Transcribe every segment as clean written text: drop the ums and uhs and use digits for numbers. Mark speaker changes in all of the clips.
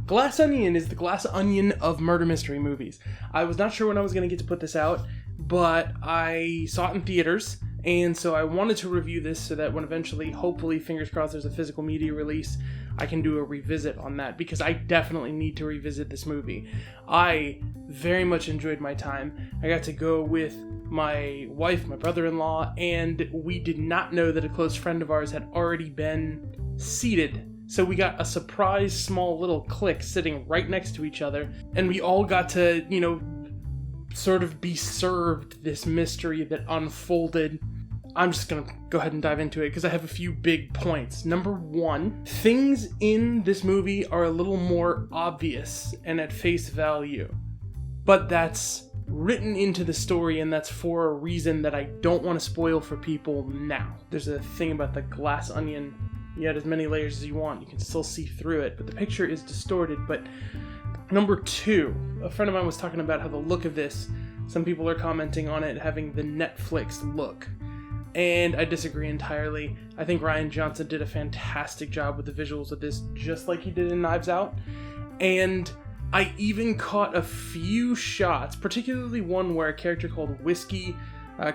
Speaker 1: Glass Onion is the Glass Onion of murder mystery movies. I was not sure when I was going to get to put this out, but I saw it in theaters, and so I wanted to review this so that when eventually, hopefully, fingers crossed, there's a physical media release, I can do a revisit on that, because I definitely need to revisit this movie. I very much enjoyed my time. I got to go with my wife, my brother-in-law, and we did not know that a close friend of ours had already been seated. So we got a surprise small little clique sitting right next to each other, and we all got to, sort of be served this mystery that unfolded. I'm just gonna go ahead and dive into it because I have a few big points. Number one, things in this movie are a little more obvious and at face value, but that's written into the story, and that's for a reason that I don't want to spoil for people now. There's a thing about the glass onion. You add as many layers as you want, you can still see through it, but the picture is distorted. But number two, a friend of mine was talking about how the look of this, some people are commenting on it having the Netflix look, and I disagree entirely. I think Rian Johnson did a fantastic job with the visuals of this, just like he did in Knives Out, and I even caught a few shots, particularly one where a character called Whiskey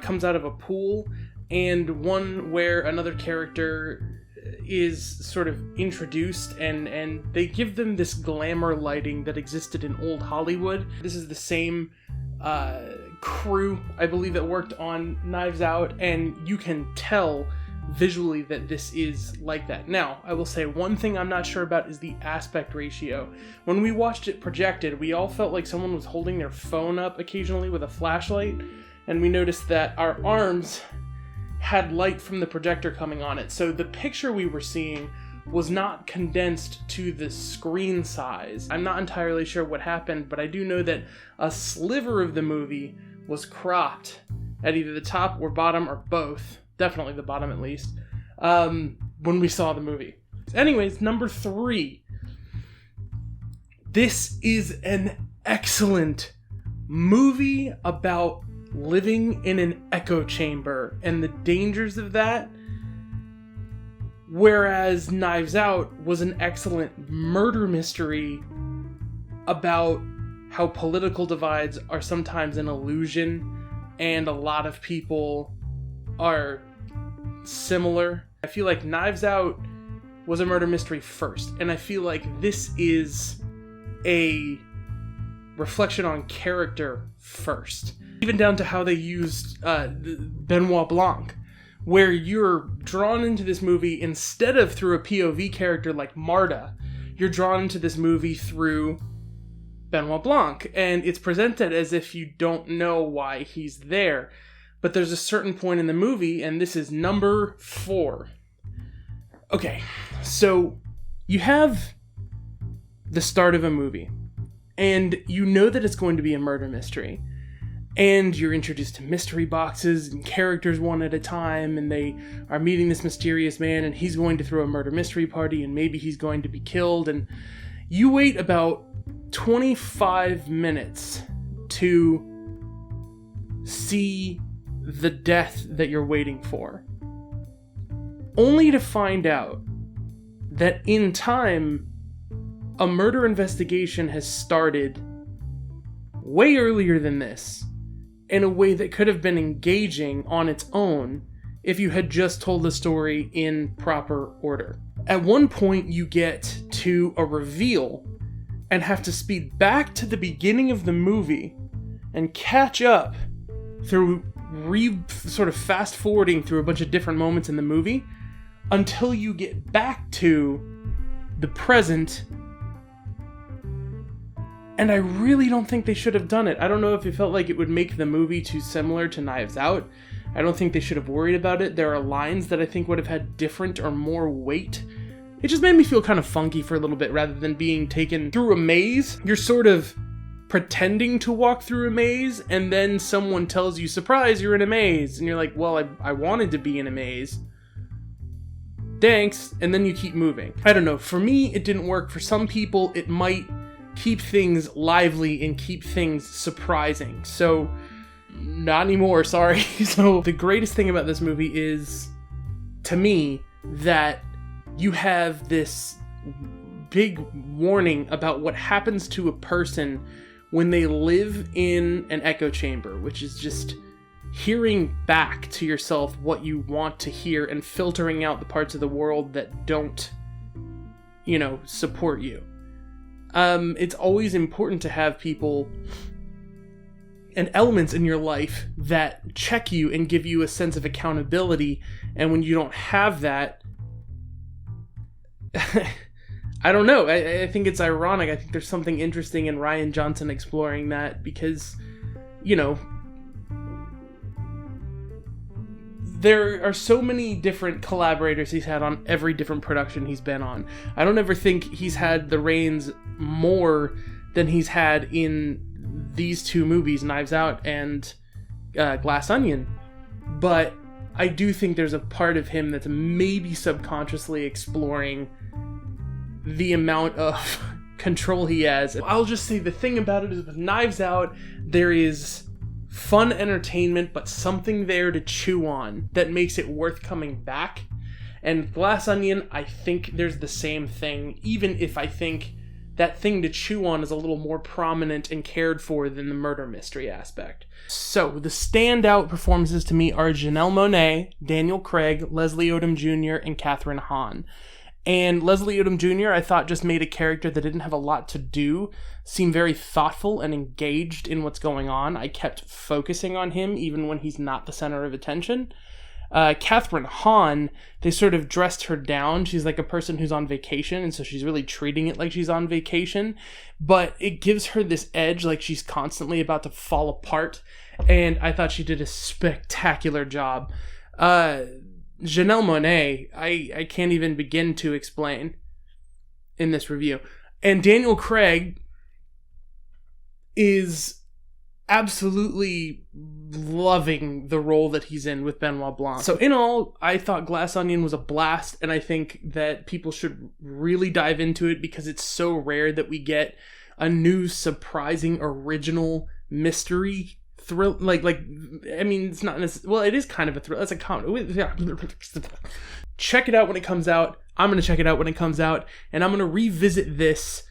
Speaker 1: comes out of a pool, and one where another character is sort of introduced, and they give them this glamour lighting that existed in old Hollywood. This is the same crew, I believe, that worked on Knives Out, and you can tell visually that this is like that. Now, I will say one thing I'm not sure about is the aspect ratio. When we watched it projected, we all felt like someone was holding their phone up occasionally with a flashlight, and we noticed that our arms had light from the projector coming on it. So the picture we were seeing was not condensed to the screen size. I'm not entirely sure what happened, but I do know that a sliver of the movie was cropped at either the top or bottom or both. Definitely the bottom, at least, when we saw the movie. Anyways, number three. This is an excellent movie about living in an echo chamber and the dangers of that, whereas Knives Out was an excellent murder mystery about how political divides are sometimes an illusion and a lot of people are similar. I feel like Knives Out was a murder mystery first, and I feel like this is a reflection on character first. Even down to how they used Benoit Blanc, where you're drawn into this movie instead of through a POV character like Marta, you're drawn into this movie through Benoit Blanc, and it's presented as if you don't know why he's there. But there's a certain point in the movie, and this is number 4. Okay, so you have the start of a movie, and you know that it's going to be a murder mystery. And you're introduced to mystery boxes and characters one at a time, and they are meeting this mysterious man, and he's going to throw a murder mystery party, and maybe he's going to be killed, and you wait about 25 minutes to see the death that you're waiting for, only to find out that in time, a murder investigation has started way earlier than this, in a way that could have been engaging on its own if you had just told the story in proper order. At one point, you get to a reveal and have to speed back to the beginning of the movie and catch up through sort of fast forwarding through a bunch of different moments in the movie until you get back to the present. And I really don't think they should have done it. I don't know if it felt like it would make the movie too similar to Knives Out. I don't think they should have worried about it. There are lines that I think would have had different or more weight. It just made me feel kind of funky for a little bit rather than being taken through a maze. You're sort of pretending to walk through a maze, and then someone tells you, surprise, you're in a maze. And you're like, well, I wanted to be in a maze. Thanks. And then you keep moving. I don't know. For me, it didn't work. For some people, it might keep things lively and keep things surprising. So, not anymore, sorry. So, the greatest thing about this movie is, to me, that you have this big warning about what happens to a person when they live in an echo chamber, which is just hearing back to yourself what you want to hear and filtering out the parts of the world that don't, support you. It's always important to have people and elements in your life that check you and give you a sense of accountability, and when you don't have that, I don't know, I think it's ironic. I think there's something interesting in Rian Johnson exploring that, because, there are so many different collaborators he's had on every different production he's been on. I don't ever think he's had the reins more than he's had in these two movies, Knives Out and Glass Onion. But I do think there's a part of him that's maybe subconsciously exploring the amount of control he has. I'll just say the thing about it is, with Knives Out, there is fun entertainment, but something there to chew on that makes it worth coming back. And Glass Onion, I think there's the same thing, even if I think that thing to chew on is a little more prominent and cared for than the murder mystery aspect. So, the standout performances to me are Janelle Monáe, Daniel Craig, Leslie Odom Jr., and Kathryn Hahn. And Leslie Odom Jr., I thought, just made a character that didn't have a lot to do seem very thoughtful and engaged in what's going on. I kept focusing on him, even when he's not the center of attention. Kathryn Hahn, they sort of dressed her down. She's like a person who's on vacation, and so she's really treating it like she's on vacation. But it gives her this edge, like she's constantly about to fall apart. And I thought she did a spectacular job. Janelle Monáe, I can't even begin to explain in this review. And Daniel Craig is absolutely loving the role that he's in with Benoit Blanc. So in all, I thought Glass Onion was a blast, and I think that people should really dive into it, because it's so rare that we get a new, surprising, original mystery thrill. It's not necessarily, well, it is kind of a thrill. It's a comedy. Check it out when it comes out. I'm going to check it out when it comes out, and I'm going to revisit this.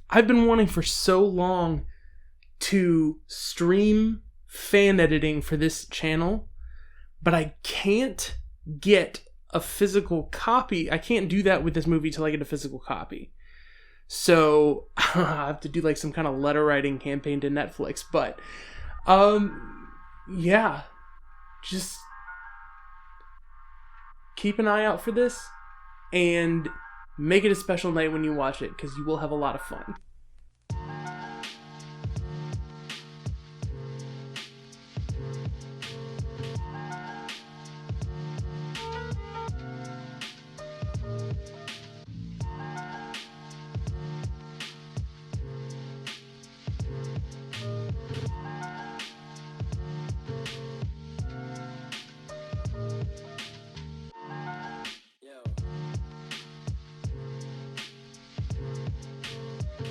Speaker 1: I've been wanting for so long to stream fan editing for this channel, but I can't get a physical copy. I can't do that with this movie till I get a physical copy. So I have to do like some kind of letter writing campaign to Netflix. But yeah, just keep an eye out for this and make it a special night when you watch it, because you will have a lot of fun.